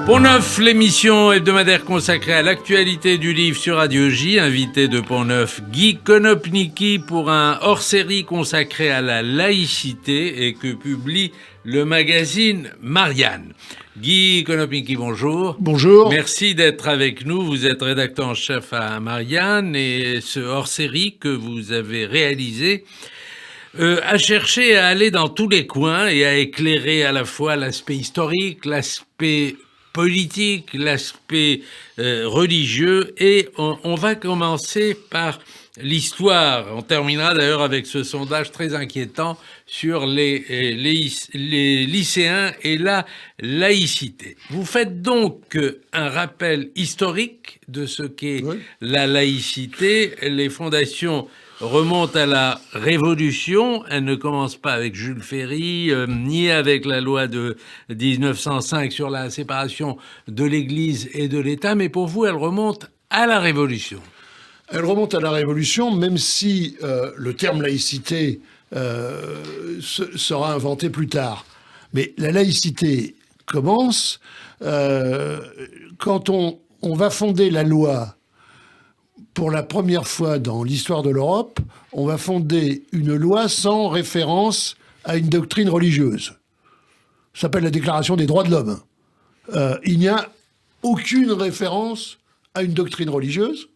Pont-Neuf, l'émission hebdomadaire consacrée à l'actualité du livre sur Radio J. Invité de Pont-Neuf, Guy Konopnicki pour un hors-série consacré à la laïcité et que publie le magazine Marianne. Guy Konopnicki, bonjour. Bonjour. Merci d'être avec nous. Vous êtes rédacteur en chef à Marianne et ce hors-série que vous avez réalisé a cherché à aller dans tous les coins et à éclairer à la fois l'aspect historique, l'aspect politique, l'aspect religieux, et on va commencer par l'histoire. On terminera d'ailleurs avec ce sondage très inquiétant sur les lycéens et la laïcité. Vous faites donc un rappel historique de ce qu'est la laïcité. Les fondations remonte à la Révolution. Elle ne commence pas avec Jules Ferry, ni avec la loi de 1905 sur la séparation de l'Église et de l'État, mais pour vous, elle remonte à la Révolution. Elle remonte à la Révolution, même si le terme laïcité sera inventé plus tard. Mais la laïcité commence quand on va fonder la loi. Pour la première fois dans l'histoire de l'Europe, on va fonder une loi sans référence à une doctrine religieuse. Ça s'appelle la Déclaration des droits de l'homme. Il n'y a aucune référence à une doctrine religieuse.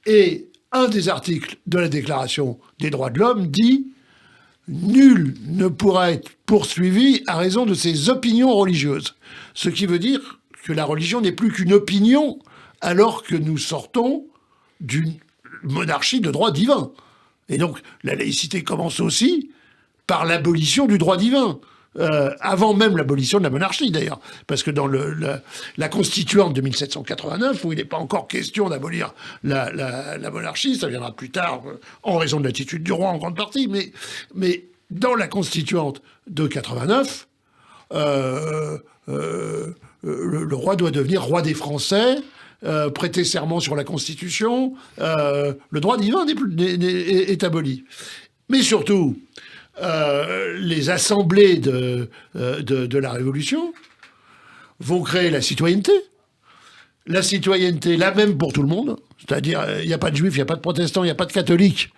Et un des articles de la Déclaration des droits de l'homme dit « Nul ne pourra être poursuivi à raison de ses opinions religieuses ». Ce qui veut dire que la religion n'est plus qu'une opinion alors que nous sortons d'une monarchie de droit divin. Et donc, la laïcité commence aussi par l'abolition du droit divin. Avant même l'abolition de la monarchie, d'ailleurs. Parce que dans la constituante de 1789, où il n'est pas encore question d'abolir la monarchie, ça viendra plus tard, en raison de l'attitude du roi en grande partie, mais dans la constituante de 89, le roi doit devenir roi des Français, prêter serment sur la Constitution, le droit divin est aboli. Mais surtout, les assemblées de la Révolution vont créer la citoyenneté. La citoyenneté, la même pour tout le monde, c'est-à-dire il n'y a pas de juifs, il n'y a pas de protestants, il n'y a pas de catholiques,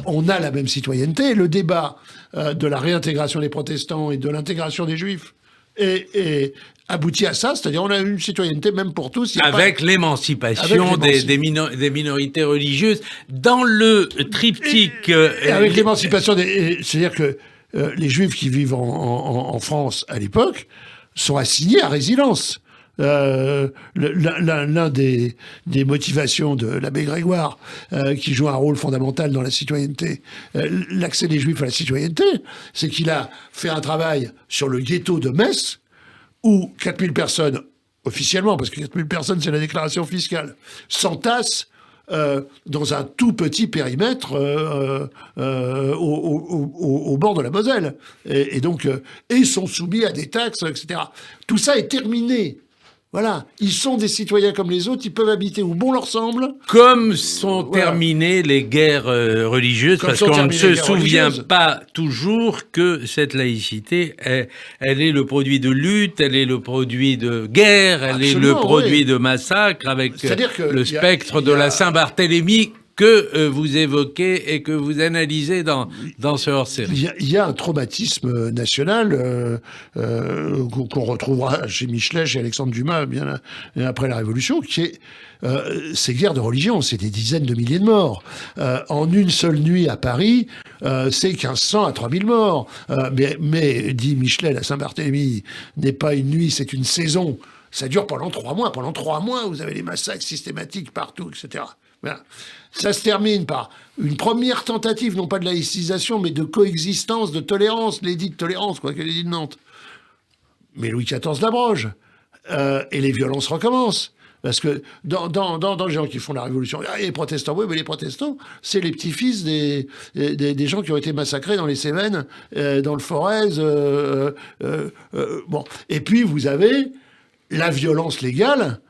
on a la même citoyenneté. Le débat de la réintégration des protestants et de l'intégration des juifs est aboutit à ça, c'est-à-dire on a une citoyenneté même pour tous. Avec l'émancipation des minorités religieuses dans le triptyque. Et avec l'émancipation c'est-à-dire que les Juifs qui vivent en France à l'époque sont assignés à résidence. L'un des motivations de l'abbé Grégoire, qui joue un rôle fondamental dans la citoyenneté, l'accès des Juifs à la citoyenneté, c'est qu'il a fait un travail sur le ghetto de Metz, où 4000 personnes, officiellement, parce que 4000 personnes, c'est la déclaration fiscale, s'entassent dans un tout petit périmètre au bord de la Moselle. Et donc, sont soumis à des taxes, etc. Tout ça est terminé. Voilà, ils sont des citoyens comme les autres, ils peuvent habiter où bon leur semble. Comme sont terminées les guerres religieuses, parce qu'on ne se souvient pas toujours que cette laïcité, elle est le produit de lutte, elle est le produit de guerre, elle est le produit de massacre, avec le spectre de la Saint-Barthélemy que vous évoquez et que vous analysez dans ce hors-série. Il y a un traumatisme national qu'on retrouvera chez Michelet, chez Alexandre Dumas, bien après la Révolution, qui est ces guerres de religion. C'est des dizaines de milliers de morts. En une seule nuit à Paris, c'est 1500 à 3000 morts. Mais, dit Michelet, la Saint-Barthélemy n'est pas une nuit, c'est une saison. Ça dure pendant 3 mois. Pendant 3 mois, vous avez les massacres systématiques partout, etc. Voilà. Ça se termine par une première tentative, non pas de laïcisation, mais de coexistence, de tolérance, l'édit de tolérance, quoi, que l'édit de Nantes. Mais Louis XIV l'abroge. Et les violences recommencent. Parce que dans les gens qui font la Révolution, les protestants, oui, mais les protestants, c'est les petits-fils des gens qui ont été massacrés dans les Cévennes, dans le Forez. Bon. Et puis, vous avez la violence légale,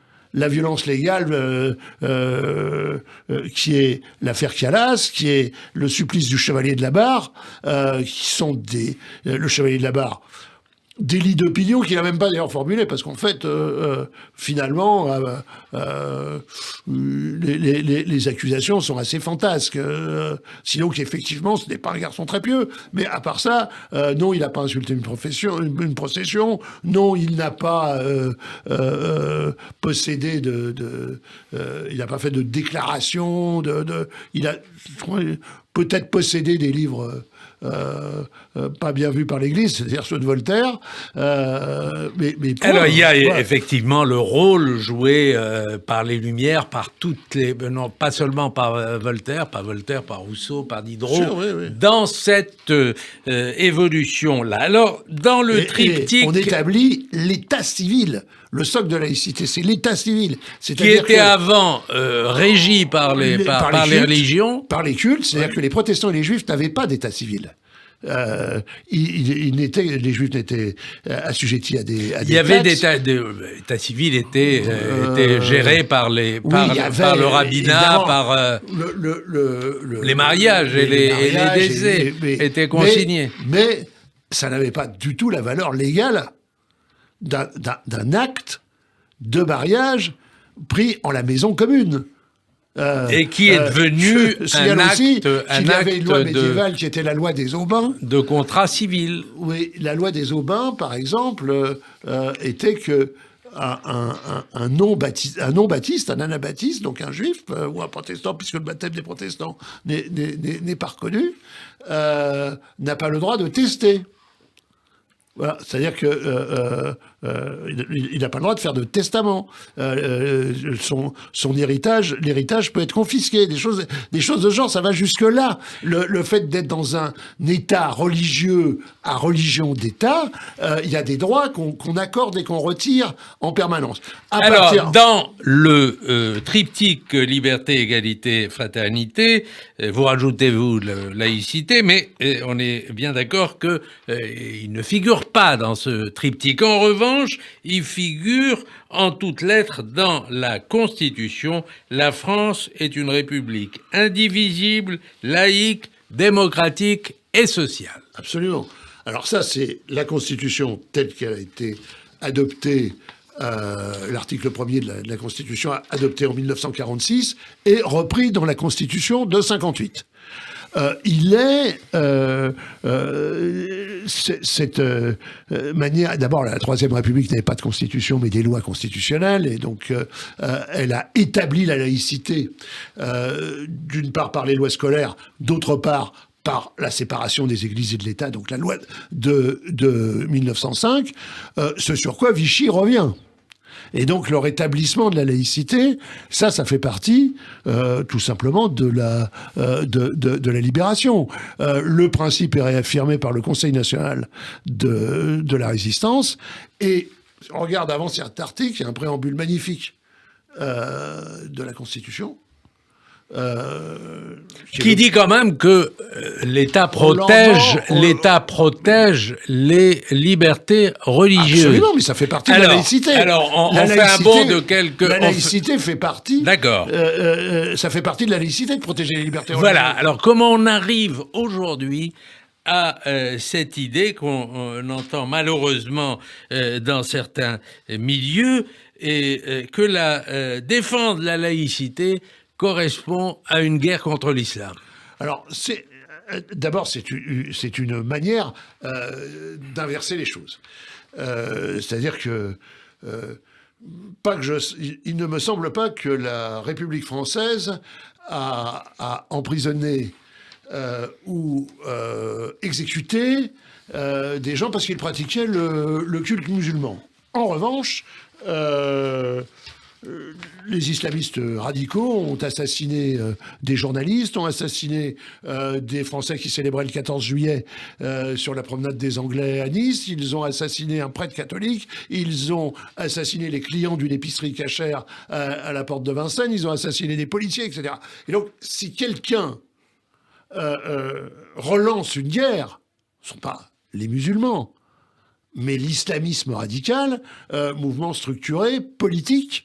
qui est l'affaire Calas, qui est le supplice du Chevalier de la Barre, qui sont le Chevalier de la Barre délit d'opinion qu'il n'a même pas d'ailleurs formulé, parce qu'en fait, finalement, les accusations sont assez fantasques. Sinon qu'effectivement, ce n'est pas un garçon très pieux. Mais à part ça, non, il n'a pas insulté une procession, non, il n'a pas possédé il n'a pas fait de déclaration, il a peut-être possédé des livres pas bien vus par l'Église, c'est-à-dire ceux de Voltaire. Mais alors, il y a effectivement le rôle joué par les Lumières, par toutes les... non, pas seulement par Voltaire, par Rousseau, par Diderot, Sûr, oui. dans cette évolution-là. Alors, dans le triptyque... on établit l'état civil. Le socle de la laïcité, c'est l'état civil. Qui était avant régi par les religions. Par les cultes, c'est-à-dire que les protestants et les juifs n'avaient pas d'état civil. Les juifs n'étaient assujettis à des il y avait l'état civil était géré par le rabbinat, par les mariages et les décès étaient consignés. Mais ça n'avait pas du tout la valeur légale d'un acte de mariage pris en la maison commune. Et qui est devenu un acte il y avait une loi médiévale qui était la loi des Aubains. De contrat civil. Oui, la loi des Aubains, par exemple, était que un non-baptiste, un anabaptiste, donc un juif ou un protestant, puisque le baptême des protestants n'est pas reconnu, n'a pas le droit de tester. Voilà, c'est-à-dire que il n'a pas le droit de faire de testament. Son l'héritage peut être confisqué. Des choses de genre, ça va jusque là. Le fait d'être dans un état religieux à religion d'État, il y a des droits qu'on accorde et qu'on retire en permanence. Dans le triptyque liberté, égalité, fraternité, vous rajoutez la laïcité, mais on est bien d'accord que il ne figure pas dans ce triptyque. En revanche, il figure en toutes lettres dans la Constitution. La France est une république indivisible, laïque, démocratique et sociale. Absolument. Alors ça, c'est la Constitution telle qu'elle a été adoptée, l'article 1er de la Constitution adopté en 1946 et repris dans la Constitution de 58. Cette manière... D'abord, la Troisième République n'avait pas de constitution, mais des lois constitutionnelles, et donc elle a établi la laïcité, d'une part par les lois scolaires, d'autre part par la séparation des églises et de l'État, donc la loi de 1905, ce sur quoi Vichy revient. Et donc, le rétablissement de la laïcité, ça fait partie, tout simplement, de la libération. Le principe est réaffirmé par le Conseil national de la résistance. Et on regarde avant cet article, il y a un préambule magnifique de la Constitution. Qui dit quand même que l'État protège les libertés religieuses. Absolument, mais ça fait partie de la laïcité. Alors, on fait un bond de quelques... La laïcité fait partie... D'accord. Ça fait partie de la laïcité de protéger les libertés religieuses. Voilà, alors comment on arrive aujourd'hui à cette idée qu'on entend malheureusement dans certains milieux, et que la défendre la laïcité correspond à une guerre contre l'islam? Alors, d'abord, c'est une manière d'inverser les choses. C'est-à-dire que, il ne me semble pas que la République française a emprisonné ou exécuté des gens parce qu'ils pratiquaient le culte musulman. En revanche, les islamistes radicaux ont assassiné des journalistes, ont assassiné des Français qui célébraient le 14 juillet sur la promenade des Anglais à Nice, ils ont assassiné un prêtre catholique, ils ont assassiné les clients d'une épicerie cachère à la porte de Vincennes, ils ont assassiné des policiers, etc. Et donc, si quelqu'un relance une guerre, ce ne sont pas les musulmans, mais l'islamisme radical, mouvement structuré, politique,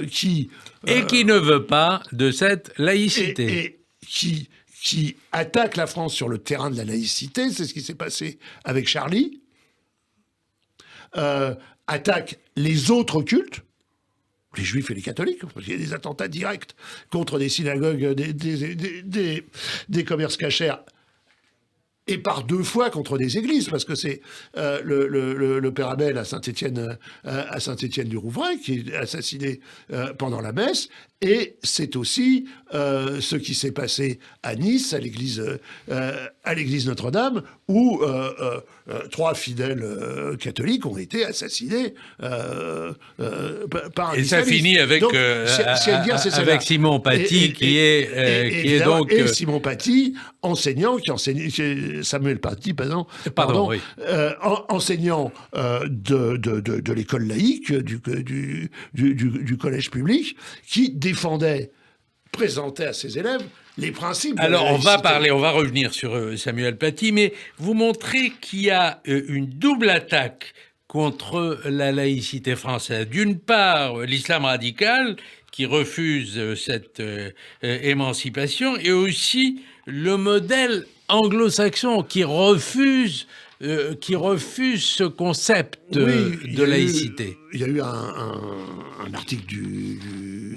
qui ne veut pas de cette laïcité. Et qui qui attaque la France sur le terrain de la laïcité, c'est ce qui s'est passé avec Charlie, attaque les autres cultes, les juifs et les catholiques, parce qu'il y a des attentats directs contre des synagogues, des commerces cachers, et par 2 fois contre des églises, parce que c'est le père Abel à Saint-Étienne-du-Rouvray qui est assassiné pendant la messe, et c'est aussi ce qui s'est passé à Nice, à l'église Notre-Dame, où 3 fidèles catholiques ont été assassinés par un et islamiste. ça finit avec, donc, avec Simon Paty, qui est donc... Et Simon Paty, enseignant, Samuel Paty, pardon, oui. Enseignant de l'école laïque, du collège public, qui présentait à ses élèves les principes. Alors, on va revenir sur Samuel Paty, mais vous montrez qu'il y a une double attaque contre la laïcité française. D'une part, l'islam radical, qui refuse cette émancipation, et aussi le modèle anglo-saxon qui refuse ce concept de laïcité. Il y a eu un article du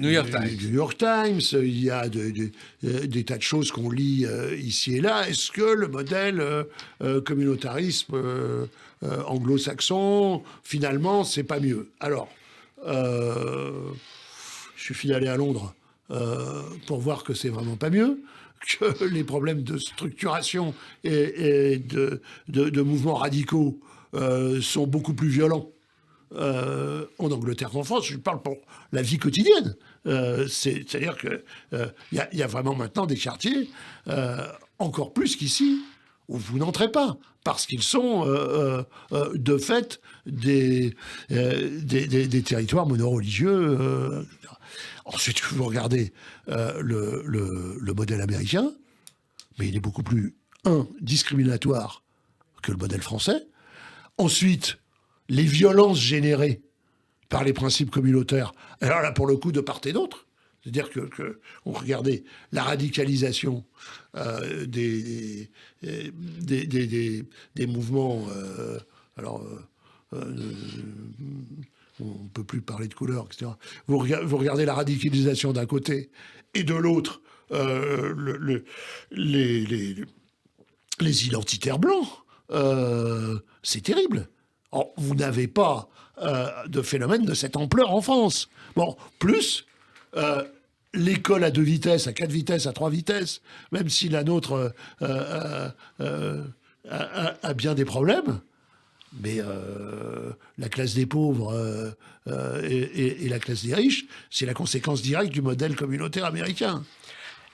New York Times, il y a des tas de choses qu'on lit ici et là. Est-ce que le modèle communautarisme anglo-saxon, finalement, c'est pas mieux? Alors, je suis allé à Londres pour voir que c'est vraiment pas mieux, que les problèmes de structuration et de mouvements radicaux sont beaucoup plus violents en Angleterre qu'en France. Je parle pour la vie quotidienne. C'est-à-dire qu'il y a vraiment maintenant des quartiers, encore plus qu'ici, où vous n'entrez pas, parce qu'ils sont de fait des territoires monoreligieux. Ensuite, vous regardez le modèle américain, mais il est beaucoup plus, discriminatoire que le modèle français. Ensuite, les violences générées par les principes communautaires, alors là, pour le coup, de part et d'autre. C'est-à-dire que on regardait la radicalisation des mouvements. On ne peut plus parler de couleur, etc. Vous regardez la radicalisation d'un côté et de l'autre les identitaires blancs. C'est terrible. Alors, vous n'avez pas de phénomène de cette ampleur en France. Bon, plus l'école à 2 vitesses, à 4 vitesses, à 3 vitesses, même si la nôtre a bien des problèmes, mais la classe des pauvres et la classe des riches, c'est la conséquence directe du modèle communautaire américain.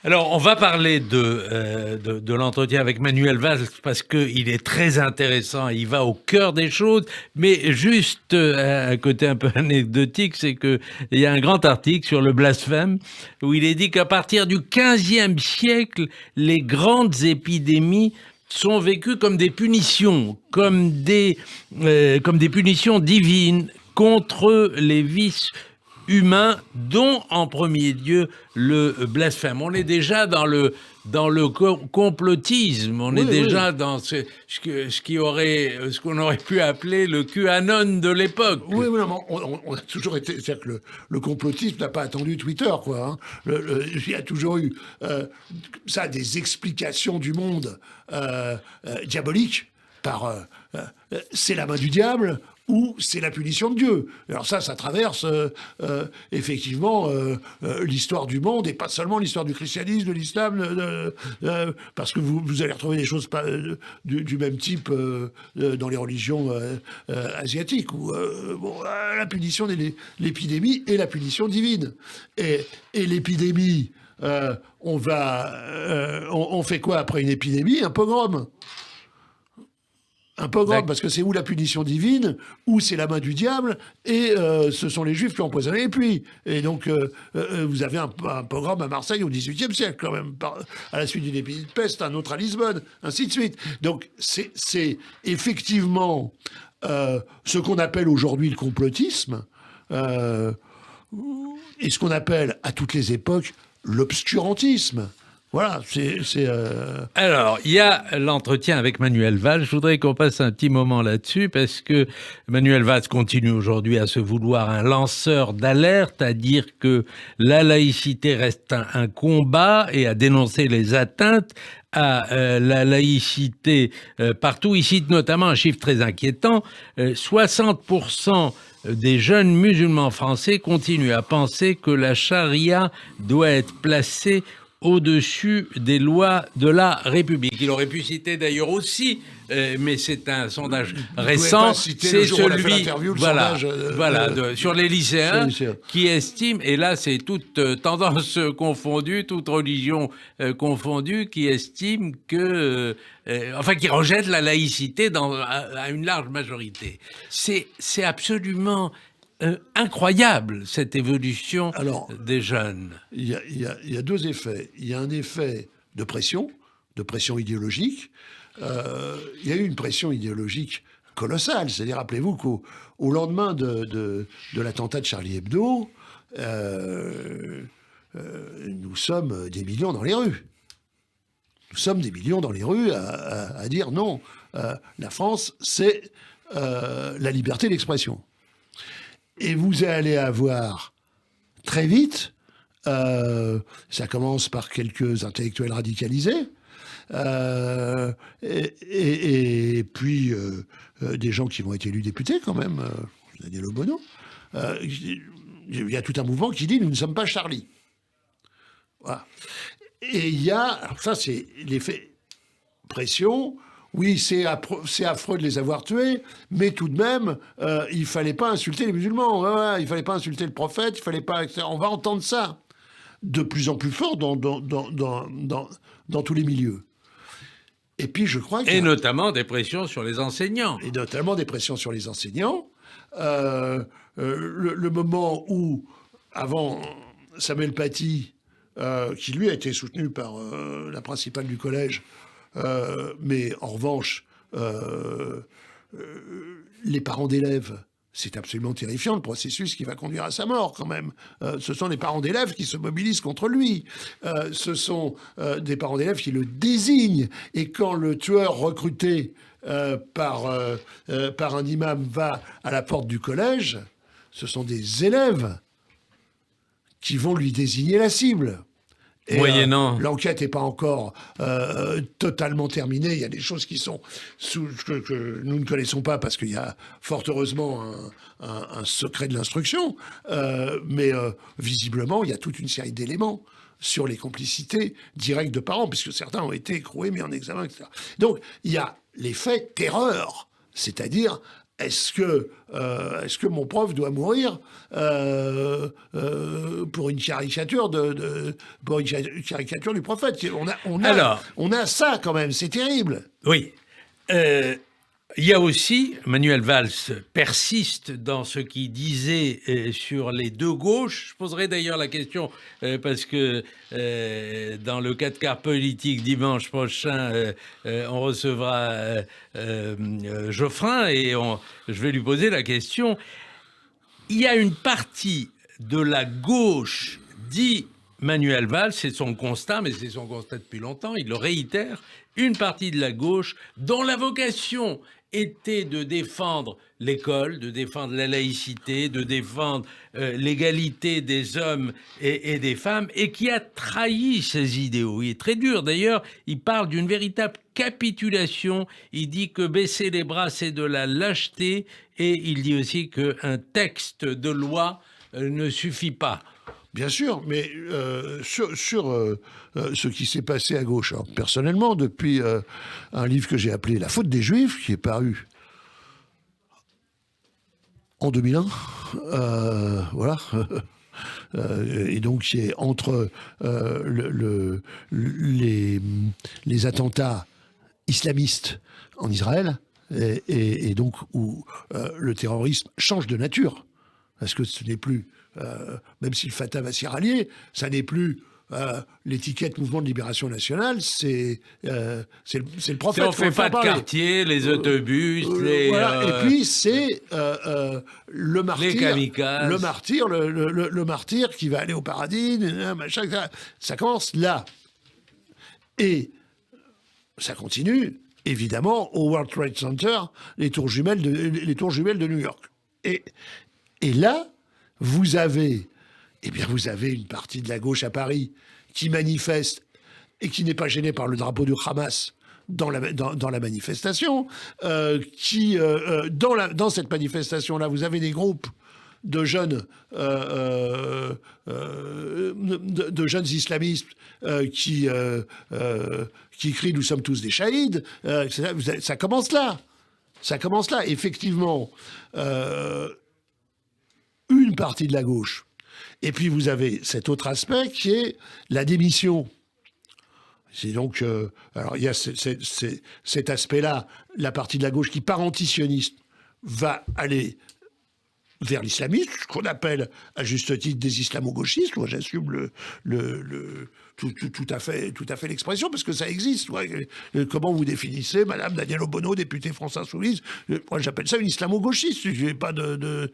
Alors, on va parler de l'entretien avec Manuel Valls parce qu'il est très intéressant, il va au cœur des choses, mais juste un côté un peu anecdotique, c'est qu'il y a un grand article sur le blasphème où il est dit qu'à partir du XVe siècle, les grandes épidémies sont vécues comme des punitions, comme des punitions divines contre les vices humain, dont en premier lieu le blasphème. On est déjà dans le complotisme, on est déjà dans ce qu'on aurait pu appeler le QAnon de l'époque. Oui, on a toujours été... C'est-à-dire que le complotisme n'a pas attendu Twitter, quoi. Il y a toujours eu des explications du monde diaboliques par c'est la main du diable ou c'est la punition de Dieu. Alors ça traverse effectivement l'histoire du monde, et pas seulement l'histoire du christianisme, de l'islam, parce que vous allez retrouver des choses du même type dans les religions asiatiques, où la punition de l'épidémie et la punition divine. Et l'épidémie, on fait quoi après une épidémie? Un pogrom. Un pogrom, parce que c'est ou la punition divine, ou c'est la main du diable, et ce sont les Juifs qui ont empoisonné les puits. Et donc, vous avez un pogrom à Marseille au XVIIIe siècle, quand même, à la suite d'une épidémie de peste, un autre à Lisbonne, ainsi de suite. Donc, c'est effectivement ce qu'on appelle aujourd'hui le complotisme, et ce qu'on appelle à toutes les époques l'obscurantisme. Voilà, Alors, il y a l'entretien avec Manuel Valls. Je voudrais qu'on passe un petit moment là-dessus parce que Manuel Valls continue aujourd'hui à se vouloir un lanceur d'alerte, à dire que la laïcité reste un combat et à dénoncer les atteintes à la laïcité partout. Il cite notamment un chiffre très inquiétant, 60% des jeunes musulmans français continuent à penser que la charia doit être placée au-dessus des lois de la République. Il aurait pu citer d'ailleurs aussi, mais c'est un sondage récent, c'est celui sur les lycéens qui estiment, et là c'est toute tendance confondue, toute religion confondue, qui estime que, qui rejette la laïcité à une large majorité. C'est absolument incroyable, cette évolution des jeunes. Il y a deux effets. Il y a un effet de pression idéologique. Il y a eu une pression idéologique colossale. C'est-à-dire, rappelez-vous qu'au lendemain de l'attentat de Charlie Hebdo, nous sommes des millions dans les rues. Nous sommes des millions dans les rues à dire non. La France, c'est la liberté d'expression. Et vous allez avoir très vite, ça commence par quelques intellectuels radicalisés, et puis des gens qui vont être élus députés quand même, Daniel Obono. Il y a tout un mouvement qui dit « nous ne sommes pas Charlie ». Voilà. Et il y a, alors ça c'est l'effet pression. Oui, c'est affreux de les avoir tués, mais tout de même, il fallait pas insulter les musulmans, il fallait pas insulter le prophète, il fallait pas, etc. On va entendre ça de plus en plus fort dans tous les milieux. Et puis, je crois et notamment des pressions sur les enseignants. Et notamment des pressions sur les enseignants. Le moment où, avant, Samuel Paty, qui lui a été soutenu par la principale du collège, mais en revanche, les parents d'élèves, c'est absolument terrifiant, le processus qui va conduire à sa mort quand même. Ce sont les parents d'élèves qui se mobilisent contre lui. Ce sont des parents d'élèves qui le désignent. Et quand le tueur recruté par un imam va à la porte du collège, ce sont des élèves qui vont lui désigner la cible. Et moyennant. L'enquête n'est pas encore totalement terminée. Il y a des choses qui sont que nous ne connaissons pas parce qu'il y a fort heureusement un secret de l'instruction. Mais visiblement, il y a toute une série d'éléments sur les complicités directes de parents, puisque certains ont été écroués, mis en examen, etc. Donc, il y a l'effet terreur, c'est-à-dire est-ce que mon prof doit mourir pour une caricature pour une caricature du prophète? On a ça quand même, c'est terrible. Oui. Il y a aussi, Manuel Valls persiste dans ce qu'il disait sur les deux gauches. Je poserai d'ailleurs la question parce que dans le 4 quarts politique dimanche prochain, on recevra Geoffrin et je vais lui poser la question. Il y a une partie de la gauche, dit Manuel Valls, c'est son constat, mais c'est son constat depuis longtemps, il le réitère, une partie de la gauche dont la vocation était de défendre l'école, de défendre la laïcité, de défendre l'égalité des hommes et des femmes, et qui a trahi ces idéaux. Il est très dur, d'ailleurs, il parle d'une véritable capitulation, il dit que baisser les bras, c'est de la lâcheté, et il dit aussi qu'un texte de loi ne suffit pas. Bien sûr, mais sur ce qui s'est passé à gauche, alors, personnellement, depuis un livre que j'ai appelé « La faute des Juifs », qui est paru en 2001, voilà, et donc qui est entre les attentats islamistes en Israël, et donc où le terrorisme change de nature, parce que ce n'est plus... même si le Fatah va s'y rallier, ça n'est plus l'étiquette Mouvement de Libération Nationale, c'est le prophète. On ne fait pas de quartier, les autobus, voilà. Et puis c'est le martyr, les kamikazes. le martyr qui va aller au paradis, machin, ça commence là. Et ça continue, évidemment, au World Trade Center, les tours jumelles de New York. Et là, vous avez une partie de la gauche à Paris qui manifeste et qui n'est pas gênée par le drapeau du Hamas dans la manifestation, dans cette manifestation-là, vous avez des groupes de jeunes islamistes qui crient « Nous sommes tous des shahids », ça commence là. Effectivement, une partie de la gauche. Et puis vous avez cet autre aspect qui est la démission. C'est donc, alors il y a cet aspect-là, la partie de la gauche qui, par antisioniste, va aller vers l'islamisme, ce qu'on appelle à juste titre des islamo-gauchistes. Moi, j'assume tout à fait l'expression, parce que ça existe. Ouais. Comment vous définissez Madame Danielle Obono, députée France Insoumise? Moi, j'appelle ça une islamo-gauchiste. Je n'ai pas de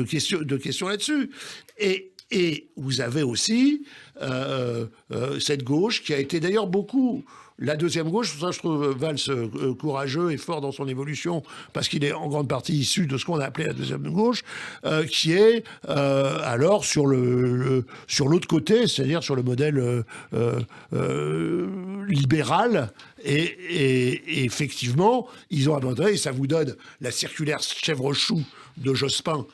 question là-dessus. Et vous avez aussi cette gauche qui a été d'ailleurs beaucoup... La deuxième gauche, ça je trouve Valls courageux et fort dans son évolution, parce qu'il est en grande partie issu de ce qu'on a appelé la deuxième gauche, qui est alors sur l'autre côté, c'est-à-dire sur le modèle libéral. Et effectivement, ils ont abandonné, et ça vous donne la circulaire Chèvre-Chou de Jospin,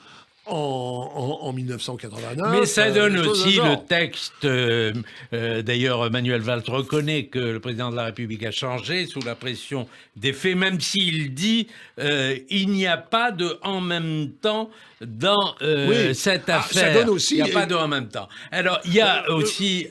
en 1989. Mais ça donne aussi le texte. D'ailleurs, Manuel Valls reconnaît que le président de la République a changé sous la pression des faits, même s'il dit il n'y a pas de en même temps dans cette affaire. Ça donne aussi, il n'y a pas de en même temps. Alors, il y a aussi,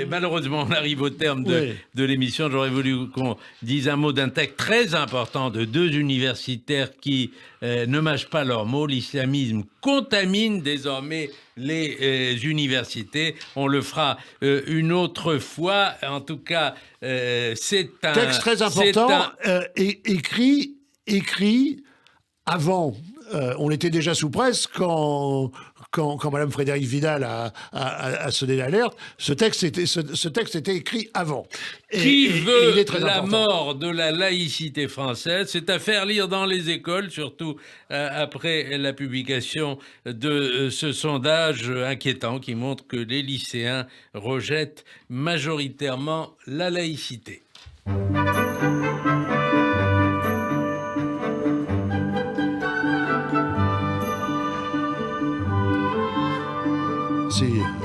malheureusement, on arrive au terme de l'émission. J'aurais voulu qu'on dise un mot d'un texte très important de deux universitaires qui ne mâchent pas leurs mots. L'islamisme contamine désormais les universités. On le fera une autre fois. En tout cas, c'est un texte très important, écrit avant. On était déjà sous presse quand Mme Frédérique Vidal a sonné l'alerte. Ce texte était écrit avant. Qui veut la mort de la laïcité française? C'est à faire lire dans les écoles, surtout après la publication de ce sondage inquiétant qui montre que les lycéens rejettent majoritairement la laïcité.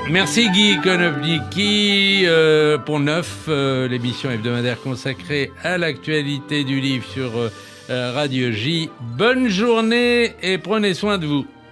Merci Guy Konopnicki pour Neuf, l'émission hebdomadaire consacrée à l'actualité du livre sur Radio J. Bonne journée et prenez soin de vous.